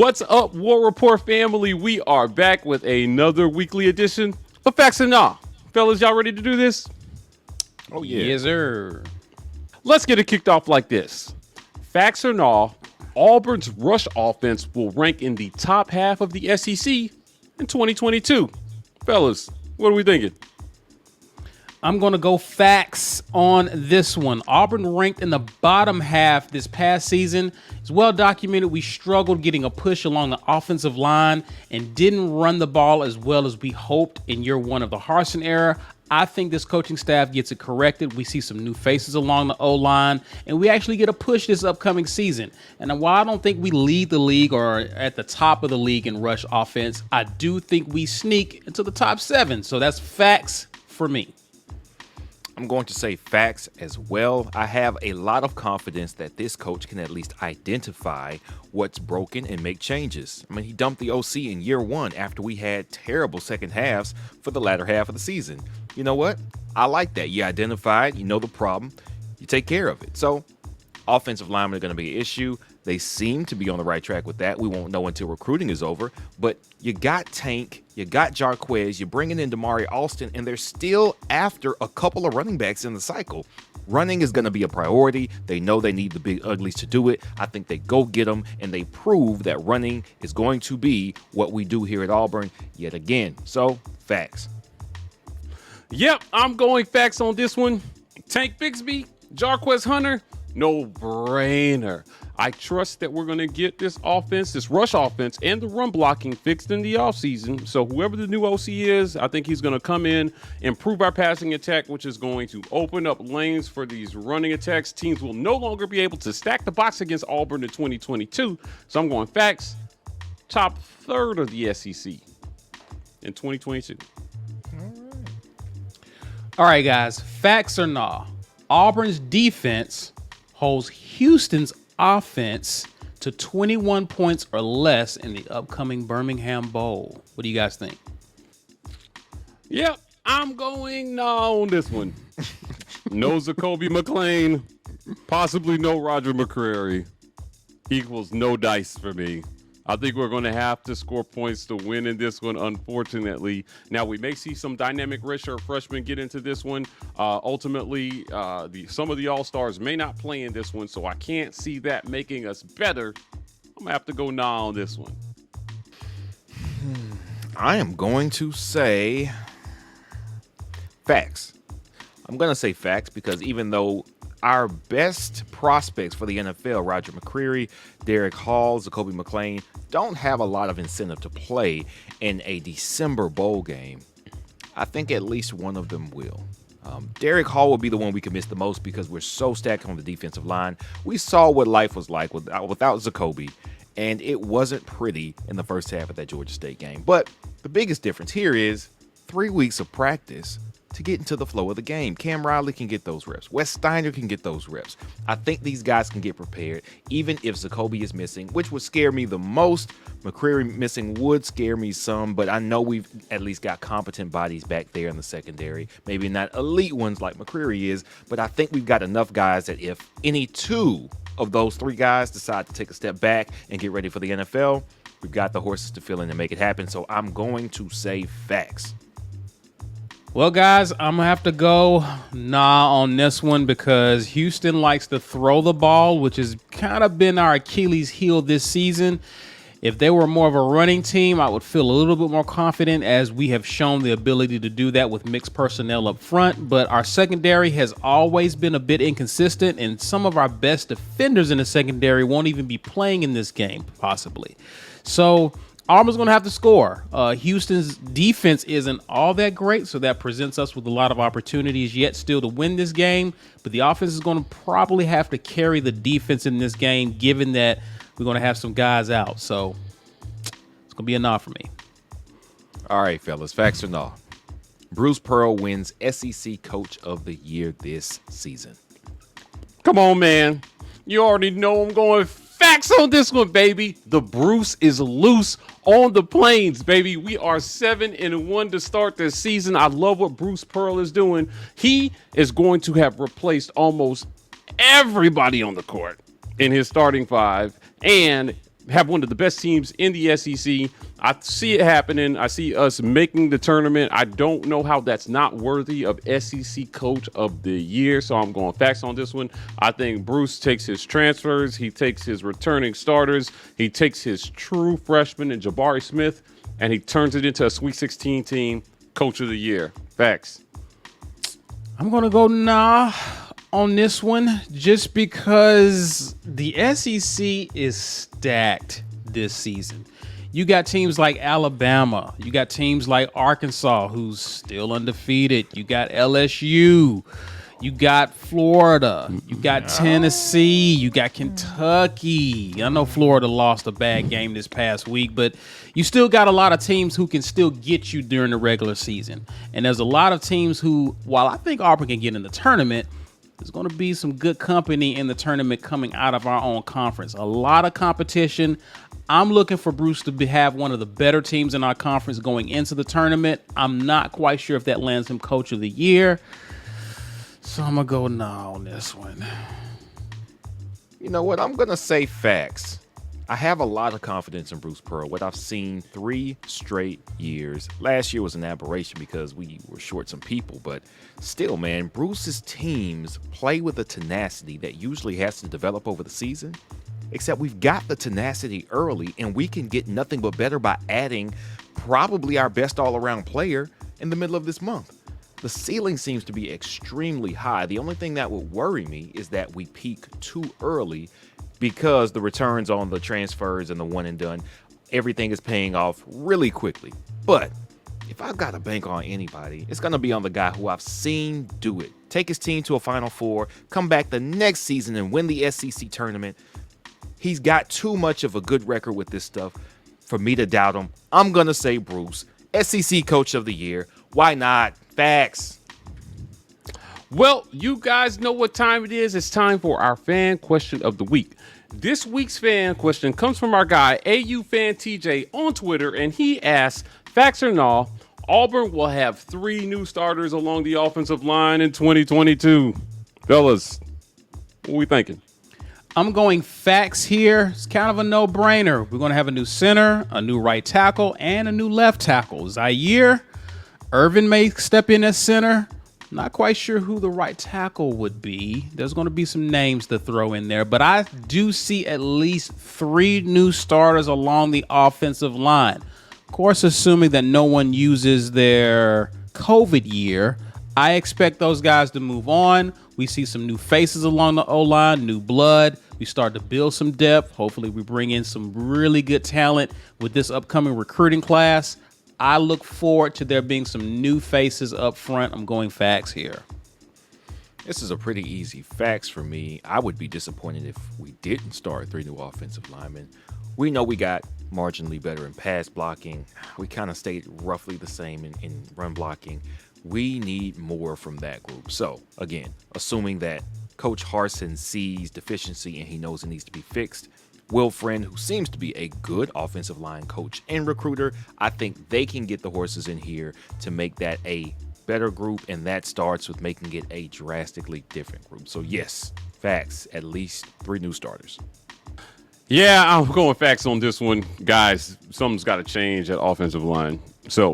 What's up, War Report family? We are back with another weekly edition of Facts and Nah. Fellas, y'all ready to do this? Oh, yeah. Yes, sir. Let's get it kicked off like this. Facts or Nah, Auburn's rush offense will rank in the top half of the SEC in 2022. Fellas, what are we thinking? I'm going to go facts on this one. Auburn ranked in the bottom half this past season. It's well documented we struggled getting a push along the offensive line and didn't run the ball as well as we hoped in year one of the Harsin era. I think this coaching staff gets it corrected. We see some new faces along the O-line, and we actually get a push this upcoming season. And while I don't think we lead the league or at the top of the league in rush offense, I do think we sneak into the top 7. So that's facts for me. I'm going to say facts as well. I have a lot of confidence that this coach can at least identify what's broken and make changes. I mean, he dumped the OC in year one after we had terrible second halves for the latter half of the season. You know what? I like that. You identify it, you know the problem, you take care of it. So offensive linemen are going to be an issue. They seem to be on the right track with that. We won't know until recruiting is over. But you got Tank, you got Jarquez, you're bringing in Damari Alston, and they're still after a couple of running backs in the cycle. Running is going to be a priority. They know they need the big uglies to do it. I think they go get them, and they prove that running is going to be what we do here at Auburn yet again. So, facts. Yep, I'm going facts on this one. Tank Bixby, Jarquez Hunter, no brainer. I trust that we're going to get this offense, this rush offense, and the run blocking fixed in the offseason. So whoever the new OC is, I think he's going to come in, improve our passing attack, which is going to open up lanes for these running attacks. Teams will no longer be able to stack the box against Auburn in 2022. So I'm going facts, top third of the SEC in 2022. All right, guys, facts or nah? Auburn's defense holds Houston's offense to 21 points or less in the upcoming Birmingham Bowl. What do you guys think? Yep, I'm going nah on this one. No Zacoby McClain, possibly no Roger McCreary, equals no dice for me. I think we're going to have to score points to win in this one, unfortunately. Now, we may see some dynamic redshirt freshmen get into this one. Ultimately, some of the All-Stars may not play in this one, so I can't see that making us better. I'm going to have to go nah on this one. I am going to say facts. I'm going to say facts because even though our best prospects for the NFL, Roger McCreary, Derek Hall, Zacoby McClain, don't have a lot of incentive to play in a December bowl game, I think at least one of them will. Derek Hall will be the one we can miss the most because we're so stacked on the defensive line. We saw what life was like without Zacoby, and it wasn't pretty in the first half of that Georgia State game. But the biggest difference here is 3 weeks of practice to get into the flow of the game. Cam Riley can get those reps. Wes Steiner can get those reps. I think these guys can get prepared, even if Zacoby is missing, which would scare me the most. McCreary missing would scare me some, but I know we've at least got competent bodies back there in the secondary. Maybe not elite ones like McCreary is, but I think we've got enough guys that if any two of those 3 guys decide to take a step back and get ready for the NFL, we've got the horses to fill in and make it happen. So I'm going to say facts. Well, guys, I'm going to have to go nah on this one because Houston likes to throw the ball, which has kind of been our Achilles heel this season. If they were more of a running team, I would feel a little bit more confident as we have shown the ability to do that with mixed personnel up front. But our secondary has always been a bit inconsistent, and some of our best defenders in the secondary won't even be playing in this game, possibly. So Auburn's going to have to score. Houston's defense isn't all that great, so that presents us with a lot of opportunities yet still to win this game. But the offense is going to probably have to carry the defense in this game, given that we're going to have some guys out. So it's going to be a nah for me. All right, fellas, facts or nah? Bruce Pearl wins SEC Coach of the Year this season. Come on, man. You already know I'm going facts on this one, baby. The Bruce is loose on the plains, baby. We are 7-1 to start this season. I love what Bruce Pearl is doing. He is going to have replaced almost everybody on the court in his starting 5, and have one of the best teams in the SEC. I see it happening. I see us making the tournament. I don't know how that's not worthy of SEC Coach of the Year, so I'm going facts on this one. I think Bruce takes his transfers. He takes his returning starters. He takes his true freshman and Jabari Smith, and he turns it into a Sweet 16 team. Coach of the Year. Facts. I'm going to go nah on this one just because the SEC is stacked this season. You got teams like Alabama. You got teams like Arkansas, who's still undefeated. You got LSU. You got Florida. You got Tennessee. You got Kentucky. I know Florida lost a bad game this past week, but you still got a lot of teams who can still get you during the regular season. And there's a lot of teams who, while I think Auburn can get in the tournament, there's going to be some good company in the tournament coming out of our own conference. A lot of competition. I'm looking for Bruce to have one of the better teams in our conference going into the tournament. I'm not quite sure if that lands him Coach of the Year. So I'm going to go nah on this one. You know what? I'm going to say facts. I have a lot of confidence in Bruce Pearl. What I've seen 3 straight years. Last year was an aberration because we were short some people, but still, man, Bruce's teams play with a tenacity that usually has to develop over the season. Except we've got the tenacity early, and we can get nothing but better by adding probably our best all-around player in the middle of this month. The ceiling seems to be extremely high. The only thing that would worry me is that we peak too early because the returns on the transfers and the one and done, everything is paying off really quickly. But if I've got to bank on anybody, it's going to be on the guy who I've seen do it. Take his team to a Final Four, come back the next season and win the SEC tournament. He's got too much of a good record with this stuff for me to doubt him. I'm going to say Bruce, SEC Coach of the Year. Why not? Facts. Well, you guys know what time it is. It's time for our fan question of the week. This week's fan question comes from our guy, AU Fan TJ, on Twitter, and he asks, facts or no, Auburn will have 3 new starters along the offensive line in 2022. Fellas, what are we thinking? I'm going facts here. It's kind of a no-brainer. We're going to have a new center, a new right tackle, and a new left tackle. Zaire, Irvin may step in as center. Not quite sure who the right tackle would be. There's going to be some names to throw in there, but I do see at least 3 new starters along the offensive line. Of course, assuming that no one uses their COVID year, I expect those guys to move on. We see some new faces along the O-line, new blood. We start to build some depth. Hopefully, we bring in some really good talent with this upcoming recruiting class. I look forward to there being some new faces up front. I'm going facts here. This is a pretty easy facts for me. I would be disappointed if we didn't start 3 new offensive linemen. We know we got marginally better in pass blocking. We kind of stayed roughly the same in run blocking. We need more from that group. So, again, assuming that Coach Harsin sees deficiency and he knows it needs to be fixed, Will Friend, who seems to be a good offensive line coach and recruiter, I think they can get the horses in here to make that a better group, and that starts with making it a drastically different group. So, yes, facts, at least 3 new starters. Yeah, I'm going facts on this one. Guys, something's got to change at offensive line. So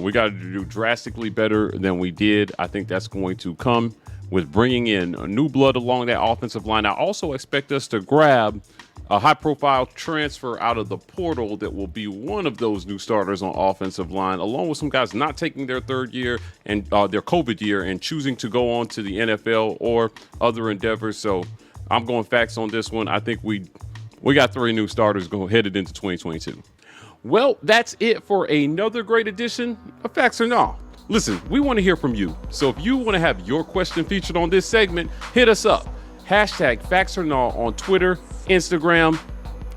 we got to do drastically better than we did. I think that's going to come with bringing in a new blood along that offensive line. I also expect us to grab a high-profile transfer out of the portal that will be one of those new starters on offensive line, along with some guys not taking their 3rd year and their COVID year and choosing to go on to the NFL or other endeavors. So I'm going facts on this one. I think we got 3 new starters headed into 2022. Well, that's it for another great edition of Facts or No. Listen, we want to hear from you. So if you want to have your question featured on this segment, hit us up. Hashtag Facts or No on Twitter, Instagram.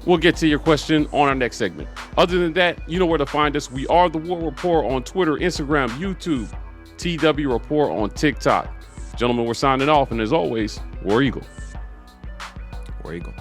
We'll get to your question on our next segment. Other than that, you know where to find us. We are The War Rapport on Twitter, Instagram, YouTube, TW Rapport on TikTok. Gentlemen, we're signing off. And as always, War Eagle. War Eagle.